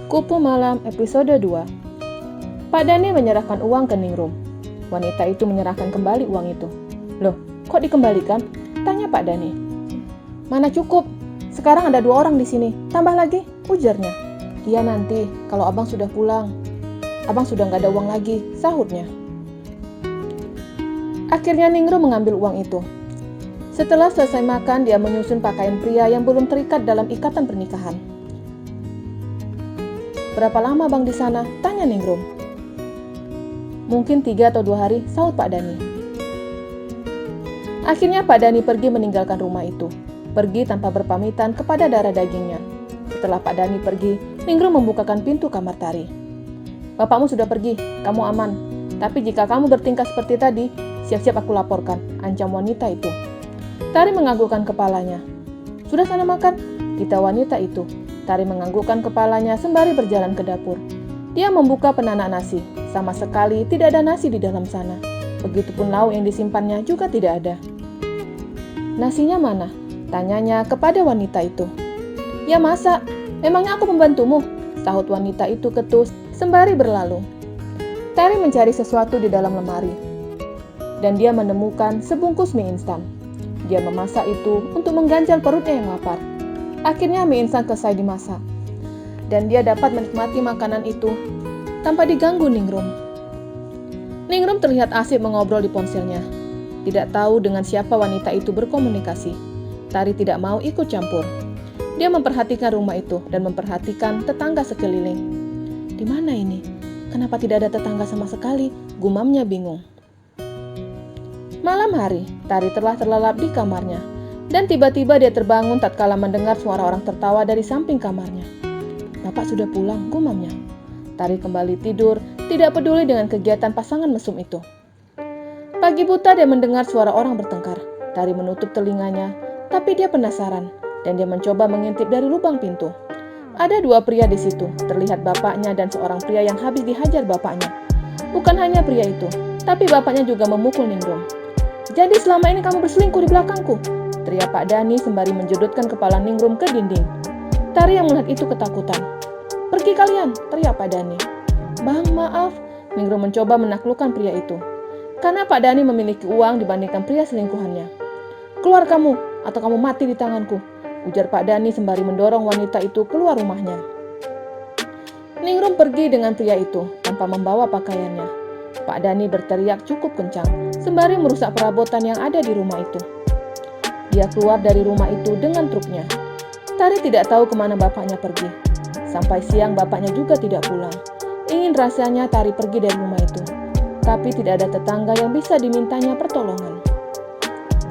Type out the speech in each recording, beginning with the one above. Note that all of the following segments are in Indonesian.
Kupu Malam episode 2. Pak Dhani menyerahkan uang ke Ningrum. Wanita itu menyerahkan kembali uang itu. Loh, kok dikembalikan? Tanya Pak Dhani. Mana cukup? Sekarang ada 2 orang di sini. Tambah lagi, ujarnya. Iya nanti, kalau abang sudah pulang. Abang sudah nggak ada uang lagi, sahutnya. Akhirnya Ningrum mengambil uang itu. Setelah selesai makan, dia menyusun pakaian pria yang belum terikat dalam ikatan pernikahan. Berapa lama bang di sana? Tanya Ningrum. Mungkin 3 atau 2 hari, sahut Pak Dhani. Akhirnya Pak Dhani pergi meninggalkan rumah itu. Pergi tanpa berpamitan kepada darah dagingnya. Setelah Pak Dhani pergi, Ningrum membukakan pintu kamar Tari. Bapakmu sudah pergi, kamu aman. Tapi jika kamu bertingkah seperti tadi, siap-siap aku laporkan, ancam wanita itu. Tari menganggukkan kepalanya. Sudah sana makan, kata wanita itu. Tari menganggukkan kepalanya sembari berjalan ke dapur. Dia membuka penanak nasi. Sama sekali tidak ada nasi di dalam sana. Begitupun lauk yang disimpannya juga tidak ada. Nasinya mana? Tanyanya kepada wanita itu. Ya masak, memangnya aku membantumu? Sahut wanita itu ketus sembari berlalu. Tari mencari sesuatu di dalam lemari. Dan dia menemukan sebungkus mie instan. Dia memasak itu untuk mengganjal perutnya yang lapar. Akhirnya mie instan selesai dimasak. Dan dia dapat menikmati makanan itu tanpa diganggu Ningrum. Ningrum terlihat asik mengobrol di ponselnya. Tidak tahu dengan siapa wanita itu berkomunikasi. Tari tidak mau ikut campur. Dia memperhatikan rumah itu dan memperhatikan tetangga sekeliling. Di mana ini? Kenapa tidak ada tetangga sama sekali? Gumamnya bingung. Malam hari, Tari telah terlelap di kamarnya. Dan tiba-tiba dia terbangun tatkala mendengar suara orang tertawa dari samping kamarnya. Bapak sudah pulang, gumamnya. Tari kembali tidur, tidak peduli dengan kegiatan pasangan mesum itu. Pagi buta dia mendengar suara orang bertengkar. Tari menutup telinganya, tapi dia penasaran, dan dia mencoba mengintip dari lubang pintu. Ada 2 pria di situ, terlihat bapaknya dan seorang pria yang habis dihajar bapaknya. Bukan hanya pria itu, tapi bapaknya juga memukul Ningrum. Jadi selama ini kamu berselingkuh di belakangku? Teriak Pak Dhani sembari menjedotkan kepala Ningrum ke dinding. Tari yang melihat itu ketakutan. Pergi kalian, teriak Pak Dhani. Bang, maaf. Ningrum mencoba menaklukkan pria itu. Karena Pak Dhani memiliki uang dibandingkan pria selingkuhannya. Keluar kamu, atau kamu mati di tanganku, ujar Pak Dhani sembari mendorong wanita itu keluar rumahnya. Ningrum pergi dengan pria itu tanpa membawa pakaiannya. Pak Dhani berteriak cukup kencang, sembari merusak perabotan yang ada di rumah itu. Dia keluar dari rumah itu dengan truknya. Tari tidak tahu kemana bapaknya pergi. Sampai siang bapaknya juga tidak pulang. Ingin rasanya Tari pergi dari rumah itu. Tapi tidak ada tetangga yang bisa dimintanya pertolongan.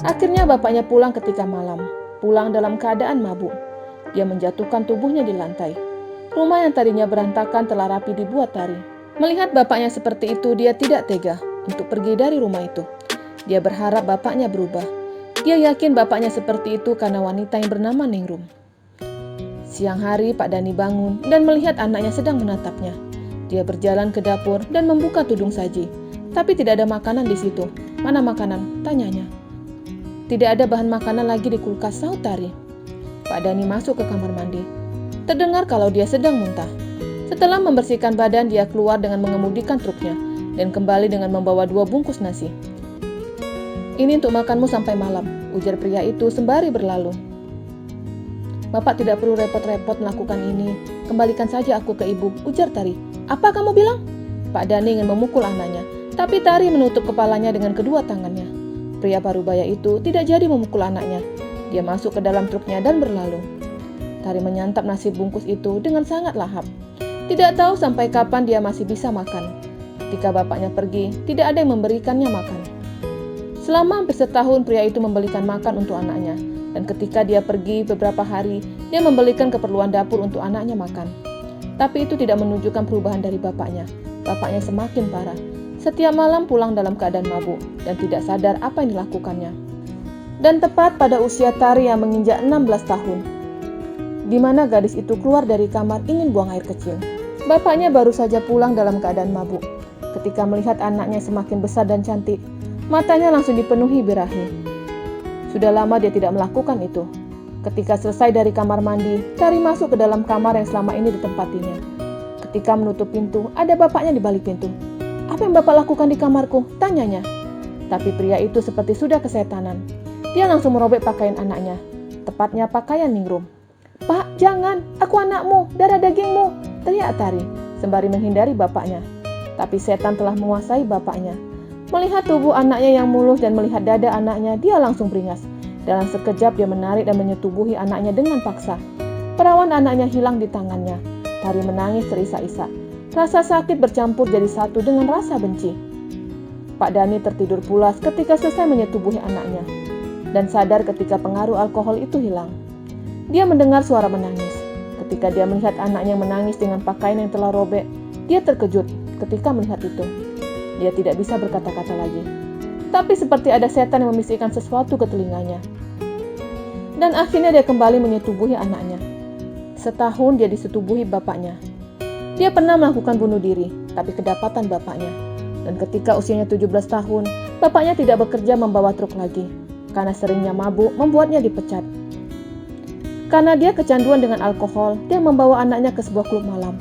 Akhirnya bapaknya pulang ketika malam. Pulang dalam keadaan mabuk. Dia menjatuhkan tubuhnya di lantai. Rumah yang tadinya berantakan telah rapi dibuat Tari. Melihat bapaknya seperti itu, dia tidak tega untuk pergi dari rumah itu. Dia berharap bapaknya berubah. Dia yakin bapaknya seperti itu karena wanita yang bernama Ningrum. Siang hari Pak Dhani bangun dan melihat anaknya sedang menatapnya. Dia berjalan ke dapur dan membuka tudung saji. Tapi tidak ada makanan di situ. Mana makanan? Tanyanya. Tidak ada bahan makanan lagi di kulkas, sahut Tari. Pak Dhani masuk ke kamar mandi. Terdengar kalau dia sedang muntah. Setelah membersihkan badan, dia keluar dengan mengemudikan truknya dan kembali dengan membawa 2 bungkus nasi. Ini untuk makanmu sampai malam, ujar pria itu sembari berlalu. Bapak tidak perlu repot-repot melakukan ini. Kembalikan saja aku ke ibu, ujar Tari. Apa kamu bilang? Pak Dhani ingin memukul anaknya, tapi Tari menutup kepalanya dengan kedua tangannya. Pria parubaya itu tidak jadi memukul anaknya. Dia masuk ke dalam truknya dan berlalu. Tari menyantap nasi bungkus itu dengan sangat lahap. Tidak tahu sampai kapan dia masih bisa makan. Ketika bapaknya pergi, tidak ada yang memberikannya makan. Selama hampir setahun pria itu membelikan makan untuk anaknya. Dan ketika dia pergi beberapa hari, dia membelikan keperluan dapur untuk anaknya makan. Tapi itu tidak menunjukkan perubahan dari bapaknya. Bapaknya semakin parah. Setiap malam pulang dalam keadaan mabuk dan tidak sadar apa yang dilakukannya. Dan tepat pada usia Tari yang menginjak 16 tahun, di mana gadis itu keluar dari kamar ingin buang air kecil. Bapaknya baru saja pulang dalam keadaan mabuk. Ketika melihat anaknya semakin besar dan cantik, matanya langsung dipenuhi birahi. Sudah lama dia tidak melakukan itu. Ketika selesai dari kamar mandi, Tari masuk ke dalam kamar yang selama ini ditempatinya. Ketika menutup pintu, ada bapaknya di balik pintu. "Apa yang Bapak lakukan di kamarku?" tanyanya. Tapi pria itu seperti sudah kesetanan. Dia langsung merobek pakaian anaknya, tepatnya pakaian ningrum. "Pak, jangan, aku anakmu, darah dagingmu," teriak Tari, sembari menghindari bapaknya. Tapi setan telah menguasai bapaknya. Melihat tubuh anaknya yang mulus dan melihat dada anaknya, dia langsung beringas. Dalam sekejap dia menarik dan menyetubuhi anaknya dengan paksa. Perawan anaknya hilang di tangannya. Tari menangis terisak-isak. Rasa sakit bercampur jadi satu dengan rasa benci. Pak Dani tertidur pulas ketika selesai menyetubuhi anaknya dan sadar ketika pengaruh alkohol itu hilang. Dia mendengar suara menangis. Ketika dia melihat anaknya menangis dengan pakaian yang telah robek, dia terkejut ketika melihat itu. Dia tidak bisa berkata-kata lagi. Tapi seperti ada setan yang membisikkan sesuatu ke telinganya. Dan akhirnya dia kembali menyetubuhi anaknya. Setahun dia disetubuhi bapaknya. Dia pernah melakukan bunuh diri, tapi kedapatan bapaknya. Dan ketika usianya 17 tahun, bapaknya tidak bekerja membawa truk lagi. Karena seringnya mabuk, membuatnya dipecat. Karena dia kecanduan dengan alkohol, dia membawa anaknya ke sebuah klub malam.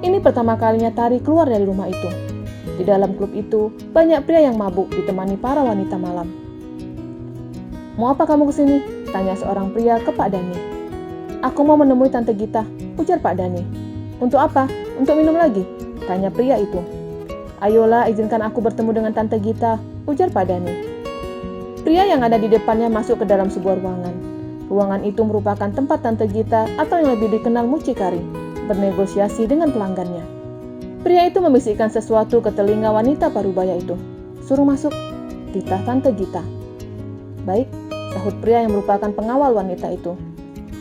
Ini pertama kalinya Tari keluar dari rumah itu. Di dalam klub itu, banyak pria yang mabuk ditemani para wanita malam. "Mau apa kamu kesini?" tanya seorang pria ke Pak Dani. "Aku mau menemui Tante Gita," ujar Pak Dani. "Untuk apa? Untuk minum lagi?" tanya pria itu. "Ayolah, izinkan aku bertemu dengan Tante Gita," ujar Pak Dani. Pria yang ada di depannya masuk ke dalam sebuah ruangan. Ruangan itu merupakan tempat Tante Gita atau yang lebih dikenal mucikari bernegosiasi dengan pelanggannya. Pria itu membisikkan sesuatu ke telinga wanita parubaya itu. "Suruh masuk," titah Tante Gita. "Baik," sahut pria yang merupakan pengawal wanita itu.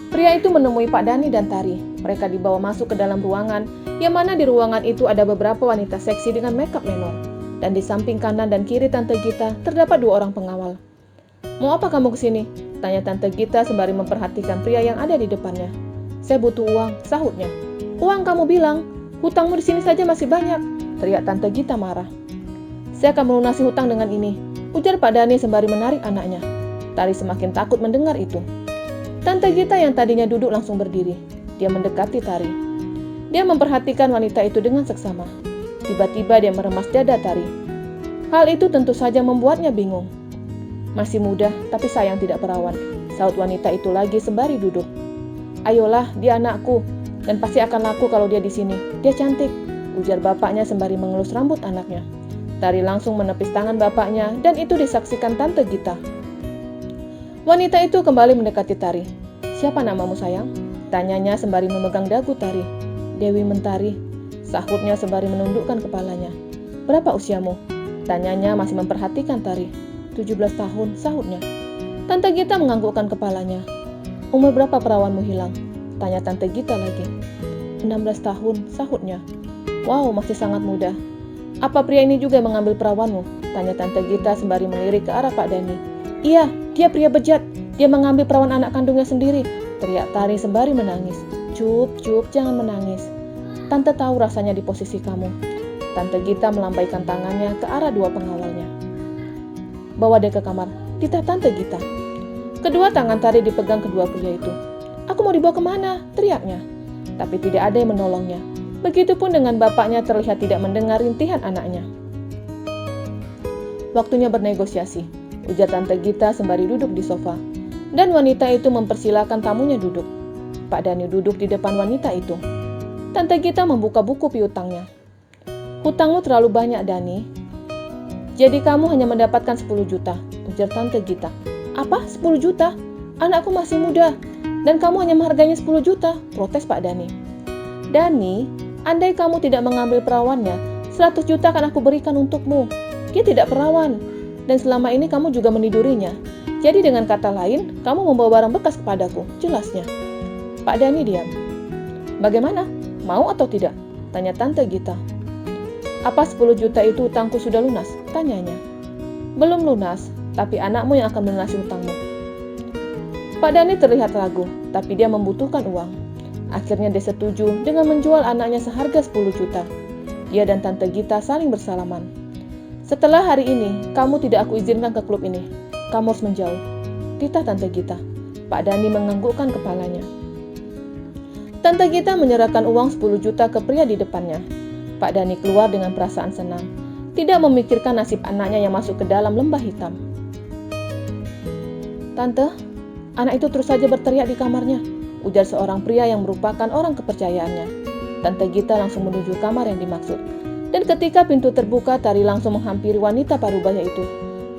Pria itu menemui Pak Dani dan Tari. Mereka dibawa masuk ke dalam ruangan, yang mana di ruangan itu ada beberapa wanita seksi dengan makeup menor. Dan di samping kanan dan kiri Tante Gita terdapat 2 orang pengawal. "Mau apa kamu kesini?" tanya Tante Gita sembari memperhatikan pria yang ada di depannya. "Saya butuh uang," sahutnya. "Uang kamu bilang? Hutangmu di sini saja masih banyak," teriak Tante Gita marah. "Saya akan melunasi hutang dengan ini," ujar Pak Dani sembari menarik anaknya. Tari semakin takut mendengar itu. Tante Gita yang tadinya duduk langsung berdiri. Dia mendekati Tari. Dia memperhatikan wanita itu dengan seksama. Tiba-tiba dia meremas dada Tari. Hal itu tentu saja membuatnya bingung. "Masih muda, tapi sayang tidak perawan," sahut wanita itu lagi sembari duduk. "Ayolah, dia anakku, dan pasti akan laku kalau dia di sini. Dia cantik," ujar bapaknya sembari mengelus rambut anaknya. Tari langsung menepis tangan bapaknya dan itu disaksikan Tante Gita. Wanita itu kembali mendekati Tari. "Siapa namamu sayang?" tanyanya sembari memegang dagu Tari. "Dewi Mentari," sahutnya sembari menundukkan kepalanya. "Berapa usiamu?" tanyanya masih memperhatikan Tari. 17 tahun, sahutnya. Tante Gita menganggukkan kepalanya. "Umur berapa perawanmu hilang?" tanya Tante Gita lagi. 16 tahun, sahutnya. "Wow, masih sangat muda. Apa pria ini juga mengambil perawanmu?" tanya Tante Gita sembari melirik ke arah Pak Dani. "Iya, dia pria bejat. Dia mengambil perawan anak kandungnya sendiri," teriak Tari sembari menangis. Cup, jangan menangis. Tante tahu rasanya di posisi kamu." Tante Gita melambaikan tangannya ke arah 2 pengawalnya. "Bawa dia ke kamar," titah Tante Gita. Kedua tangan Tari dipegang kedua pria itu. "Aku mau dibawa kemana?" teriaknya. Tapi tidak ada yang menolongnya. Begitupun dengan bapaknya terlihat tidak mendengar rintihan anaknya. "Waktunya bernegosiasi," ujar Tante Gita sembari duduk di sofa. Dan wanita itu mempersilakan tamunya duduk. Pak Dani duduk di depan wanita itu. Tante Gita membuka buku piutangnya. "Hutangmu terlalu banyak, Dani. Jadi kamu hanya mendapatkan 10 juta, ujar Tante Gita. "Apa? 10 juta? Anakku masih muda. Dan kamu hanya menghargainya 10 juta, protes Pak Dani. "Dani, andai kamu tidak mengambil perawannya, 100 juta akan aku berikan untukmu. Dia tidak perawan. Dan selama ini kamu juga menidurinya. Jadi dengan kata lain, kamu membawa barang bekas kepadaku," jelasnya. Pak Dani diam. "Bagaimana? Mau atau tidak?" tanya Tante Gita. "Apa 10 juta itu utangku sudah lunas?" tanyanya. "Belum lunas, tapi anakmu yang akan melunasi hutangmu." Pak Dani terlihat ragu, tapi dia membutuhkan uang. Akhirnya dia setuju dengan menjual anaknya seharga 10 juta. Dia dan Tante Gita saling bersalaman. "Setelah hari ini, kamu tidak aku izinkan ke klub ini. Kamu harus menjauh," titah Tante Gita. Pak Dani menganggukkan kepalanya. Tante Gita menyerahkan uang 10 juta ke pria di depannya. Pak Dhani keluar dengan perasaan senang, tidak memikirkan nasib anaknya yang masuk ke dalam lembah hitam. "Tante, anak itu terus saja berteriak di kamarnya," ujar seorang pria yang merupakan orang kepercayaannya. Tante Gita langsung menuju kamar yang dimaksud. Dan ketika pintu terbuka, Tari langsung menghampiri wanita parubaya itu.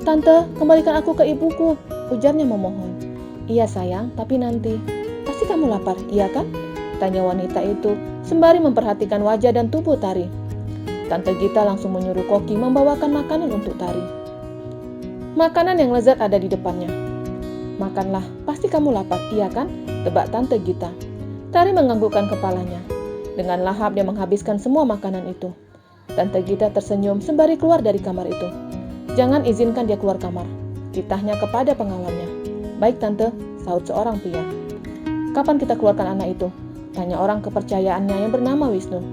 "Tante, kembalikan aku ke ibuku," ujarnya memohon. "Iya sayang, tapi nanti. Pasti kamu lapar, iya kan?" tanya wanita itu sembari memperhatikan wajah dan tubuh Tari. Tante Gita langsung menyuruh koki membawakan makanan untuk Tari. Makanan yang lezat ada di depannya. "Makanlah, pasti kamu lapar, iya kan?" tebak Tante Gita. Tari menganggukkan kepalanya. Dengan lahap dia menghabiskan semua makanan itu. Tante Gita tersenyum sembari keluar dari kamar itu. "Jangan izinkan dia keluar kamar," titahnya kepada pengawalnya. "Baik Tante," sahut seorang pria. "Kapan kita keluarkan anak itu?" tanya orang kepercayaannya yang bernama Wisnu.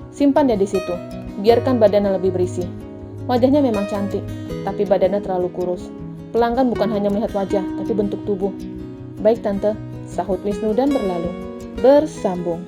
"Simpan dia di situ, biarkan badannya lebih berisi. Wajahnya memang cantik, tapi badannya terlalu kurus. Pelanggan bukan hanya melihat wajah, tapi bentuk tubuh." "Baik Tante," sahut Wisnu dan berlalu. Bersambung.